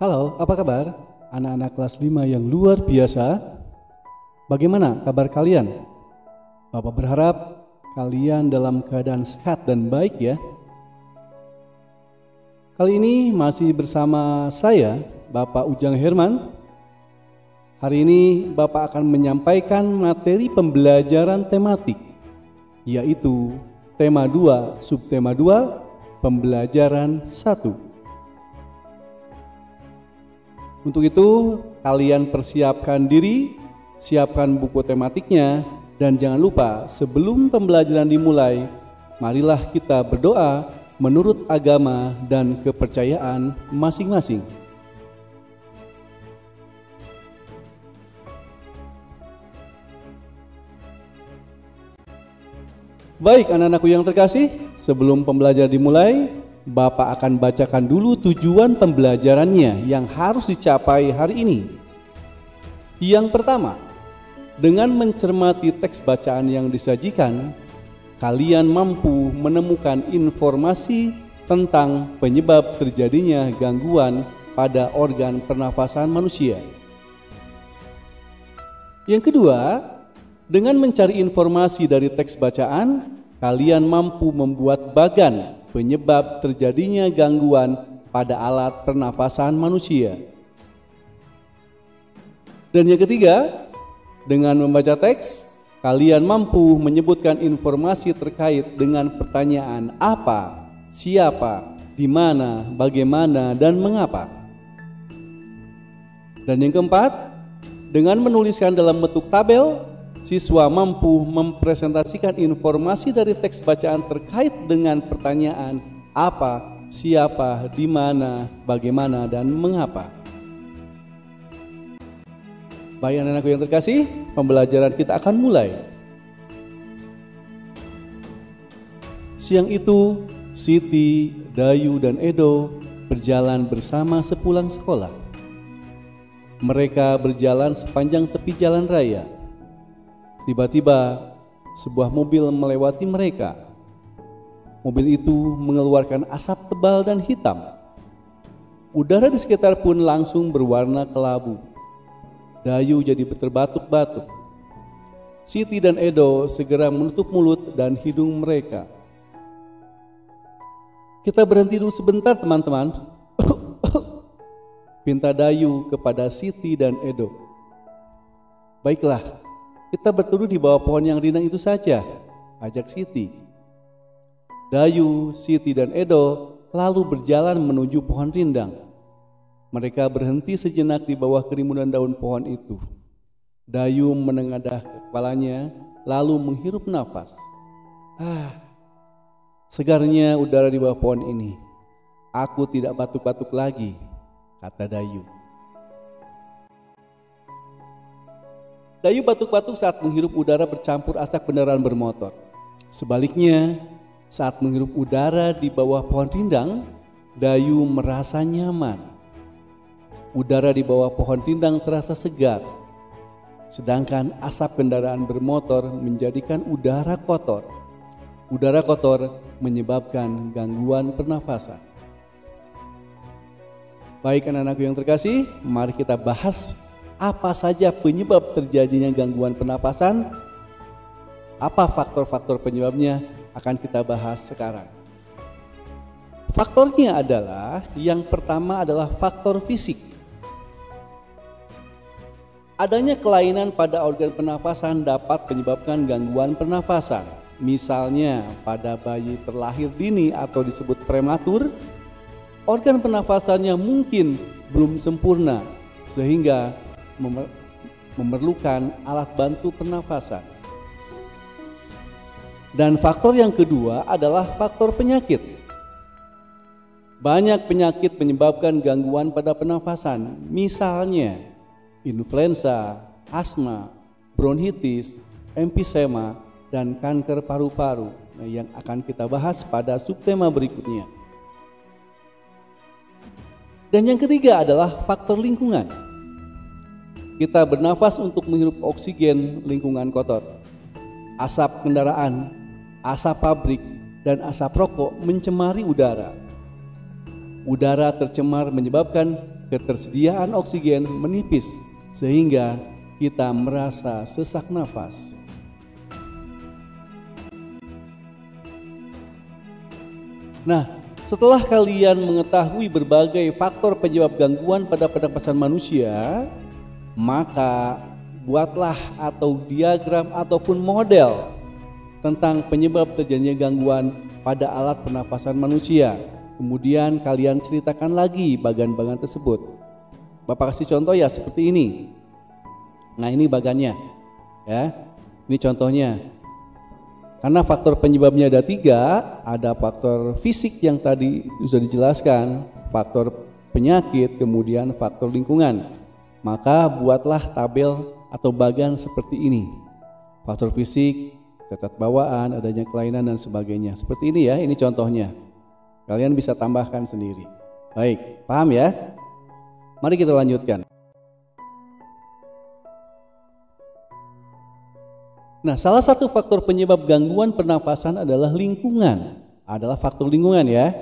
Halo, apa kabar? Anak-anak kelas 5 yang luar biasa. Bagaimana kabar kalian? Bapak berharap kalian dalam keadaan sehat dan baik ya. Kali ini masih bersama saya, Bapak Ujang Herman. Hari ini Bapak akan menyampaikan materi pembelajaran tematik, yaitu tema 2, subtema 2, pembelajaran 1. Untuk itu, kalian persiapkan diri, siapkan buku tematiknya, dan jangan lupa sebelum pembelajaran dimulai, marilah kita berdoa menurut agama dan kepercayaan masing-masing. Baik anak-anakku yang terkasih, sebelum pembelajaran dimulai, Bapak akan bacakan dulu tujuan pembelajarannya yang harus dicapai hari ini. Yang pertama, dengan mencermati teks bacaan yang disajikan, kalian mampu menemukan informasi tentang penyebab terjadinya gangguan pada organ pernafasan manusia. Yang kedua, dengan mencari informasi dari teks bacaan, kalian mampu membuat bagan penyebab terjadinya gangguan pada alat pernafasan manusia. Dan yang ketiga, dengan membaca teks, kalian mampu menyebutkan informasi terkait dengan pertanyaan apa, siapa, di mana, bagaimana, dan mengapa. Dan yang keempat, dengan menuliskan dalam bentuk tabel, siswa mampu mempresentasikan informasi dari teks bacaan terkait dengan pertanyaan apa, siapa, di mana, bagaimana, dan mengapa. Baik anak-anakku yang terkasih, pembelajaran kita akan mulai. Siang itu, Siti, Dayu, dan Edo berjalan bersama sepulang sekolah. Mereka berjalan sepanjang tepi jalan raya. Tiba-tiba sebuah mobil melewati mereka. Mobil itu mengeluarkan asap tebal dan hitam. Udara di sekitar pun langsung berwarna kelabu. Dayu jadi terbatuk-batuk. Siti dan Edo segera menutup mulut dan hidung mereka. Kita berhenti dulu sebentar teman-teman. Pinta Dayu kepada Siti dan Edo. Baiklah, kita berteduh di bawah pohon yang rindang itu saja, ajak Siti. Dayu, Siti, dan Edo lalu berjalan menuju pohon rindang. Mereka berhenti sejenak di bawah kerimbunan daun pohon itu. Dayu menengadah kepalanya lalu menghirup nafas. Segarnya udara di bawah pohon ini. Aku tidak batuk-batuk lagi, kata Dayu. Dayu batuk-batuk saat menghirup udara bercampur asap kendaraan bermotor. Sebaliknya, saat menghirup udara di bawah pohon rindang, Dayu merasa nyaman. Udara di bawah pohon rindang terasa segar, sedangkan asap kendaraan bermotor menjadikan udara kotor. Udara kotor menyebabkan gangguan pernafasan. Baik anak-anakku yang terkasih, mari kita bahas apa saja penyebab terjadinya gangguan pernapasan? Apa faktor-faktor penyebabnya akan kita bahas sekarang. Faktornya adalah, yang pertama adalah faktor fisik. Adanya kelainan pada organ pernafasan dapat menyebabkan gangguan pernafasan. Misalnya pada bayi terlahir dini atau disebut prematur, organ pernafasannya mungkin belum sempurna sehingga memerlukan alat bantu pernafasan. Dan faktor yang kedua adalah faktor penyakit. Banyak penyakit menyebabkan gangguan pada pernafasan, misalnya influenza, asma, bronkitis, emfisema, dan kanker paru-paru yang akan kita bahas pada subtema berikutnya. Dan yang ketiga adalah faktor lingkungan. Kita bernafas untuk menghirup oksigen lingkungan kotor. Asap kendaraan, asap pabrik, dan asap rokok mencemari udara. Udara tercemar menyebabkan ketersediaan oksigen menipis sehingga kita merasa sesak nafas. Nah, setelah kalian mengetahui berbagai faktor penyebab gangguan pada pernapasan manusia, maka buatlah atau diagram ataupun model tentang penyebab terjadinya gangguan pada alat pernafasan manusia. Kemudian kalian ceritakan lagi bagan-bagan tersebut. Bapak kasih contoh ya seperti ini. Nah, ini bagannya ya. Ini contohnya. Karena faktor penyebabnya ada 3, ada faktor fisik yang tadi sudah dijelaskan, faktor penyakit, kemudian faktor lingkungan. Maka buatlah tabel atau bagan seperti ini. Faktor fisik, cacat bawaan, adanya kelainan dan sebagainya. Seperti ini ya, ini contohnya. Kalian bisa tambahkan sendiri. Baik, paham ya? Mari kita lanjutkan. Nah, salah satu faktor penyebab gangguan pernafasan adalah lingkungan. Adalah faktor lingkungan ya.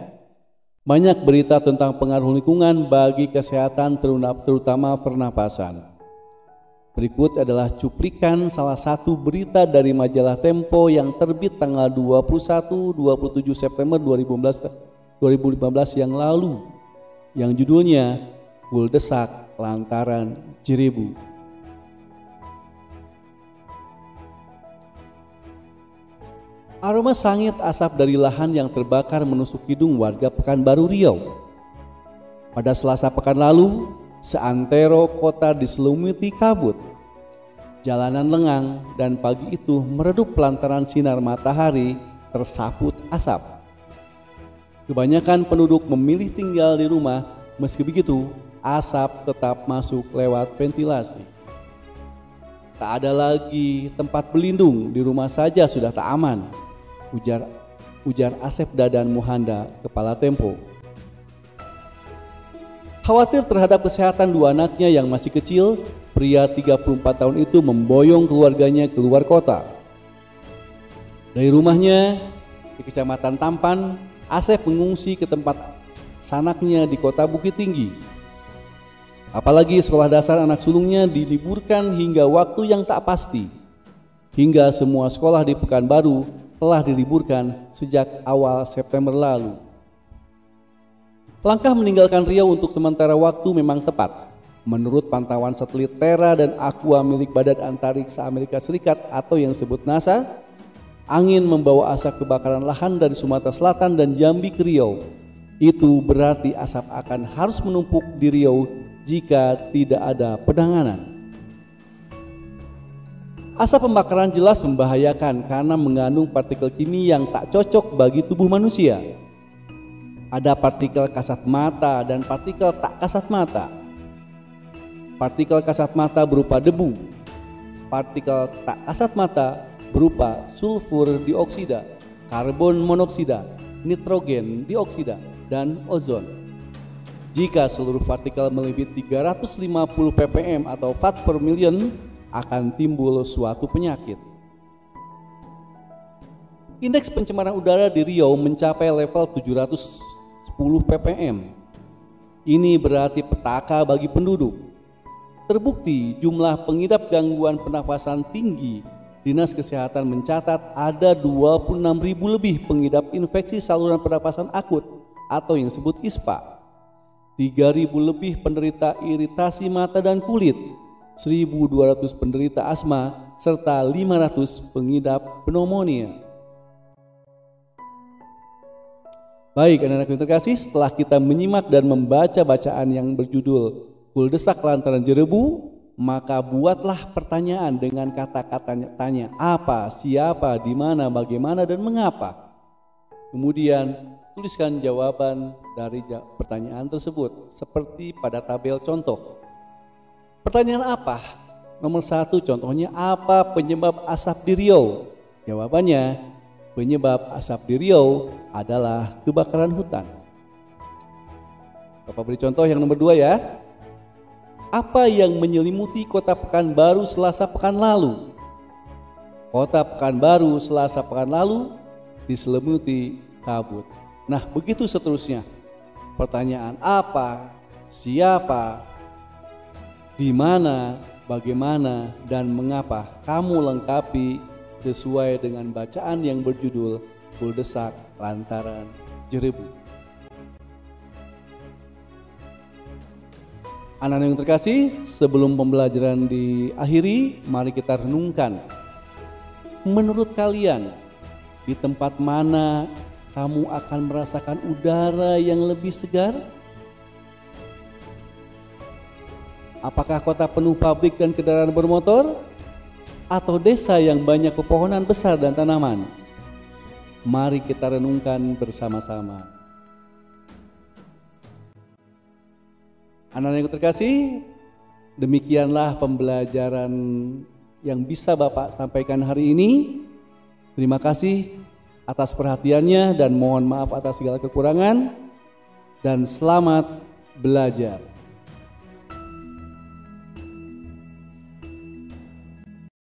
Banyak berita tentang pengaruh lingkungan bagi kesehatan terutama pernapasan. Berikut adalah cuplikan salah satu berita dari majalah Tempo yang terbit tanggal 21-27 September 2015 yang lalu. Yang judulnya Kuldesak Lantaran Jerebu. Aroma sangit asap dari lahan yang terbakar menusuk hidung warga Pekanbaru Riau. Pada Selasa pekan lalu, seantero kota diselumuti kabut. Jalanan lengang dan pagi itu meredup lantaran sinar matahari tersaput asap. Kebanyakan penduduk memilih tinggal di rumah, meski begitu asap tetap masuk lewat ventilasi. Tak ada lagi tempat berlindung, di rumah saja sudah tak aman. Ujar Asep Dadan Muhanda, Kepala Tempo. Khawatir terhadap kesehatan 2 anaknya yang masih kecil, pria 34 tahun itu memboyong keluarganya keluar kota. Dari rumahnya di Kecamatan Tampan, Asep mengungsi ke tempat sanaknya di Kota Bukit Tinggi. Apalagi sekolah dasar anak sulungnya diliburkan hingga waktu yang tak pasti. Hingga semua sekolah di Pekanbaru telah diliburkan sejak awal September lalu. Langkah meninggalkan Riau untuk sementara waktu memang tepat. Menurut pantauan satelit Terra dan Aqua milik Badan Antariksa Amerika Serikat atau yang disebut NASA, angin membawa asap kebakaran lahan dari Sumatera Selatan dan Jambi ke Riau. Itu berarti asap akan harus menumpuk di Riau jika tidak ada penanganan. Asap pembakaran jelas membahayakan karena mengandung partikel kimia yang tak cocok bagi tubuh manusia. Ada partikel kasat mata dan partikel tak kasat mata. Partikel kasat mata berupa debu. Partikel tak kasat mata berupa sulfur dioksida, karbon monoksida, nitrogen dioksida, dan ozon. Jika seluruh partikel melebihi 350 ppm atau part per million, akan timbul suatu penyakit. Indeks pencemaran udara di Riau mencapai level 710 ppm. Ini berarti petaka bagi penduduk. Terbukti jumlah pengidap gangguan pernafasan tinggi. Dinas Kesehatan mencatat ada 26.000 lebih pengidap infeksi saluran pernapasan akut atau yang disebut ISPA. 3.000 lebih penderita iritasi mata dan kulit. 1.200 penderita asma, serta 500 pengidap pneumonia. Baik anak-anak yang terkasih, setelah kita menyimak dan membaca bacaan yang berjudul Kuldesak Lantaran Jerebu, maka buatlah pertanyaan dengan kata-kata tanya apa, siapa, di mana, bagaimana, dan mengapa. Kemudian tuliskan jawaban dari pertanyaan tersebut seperti pada tabel contoh. Pertanyaan apa? Nomor 1 contohnya, apa penyebab asap di Riau? Jawabannya, penyebab asap di Riau adalah kebakaran hutan. Bapak beri contoh yang nomor 2 ya. Apa yang menyelimuti kota Pekanbaru Selasa pekan lalu? Kota Pekanbaru Selasa pekan lalu diselimuti kabut. Nah, begitu seterusnya. Pertanyaan apa, siapa, di mana, bagaimana, dan mengapa kamu lengkapi sesuai dengan bacaan yang berjudul Kuldesak Lantaran Jerebu. Anak-anak yang terkasih, sebelum pembelajaran diakhiri, mari kita renungkan. Menurut kalian, di tempat mana kamu akan merasakan udara yang lebih segar? Apakah kota penuh pabrik dan kendaraan bermotor? Atau desa yang banyak pepohonan besar dan tanaman? Mari kita renungkan bersama-sama. Anak-anak yang terkasih, demikianlah pembelajaran yang bisa Bapak sampaikan hari ini. Terima kasih atas perhatiannya dan mohon maaf atas segala kekurangan, dan selamat belajar.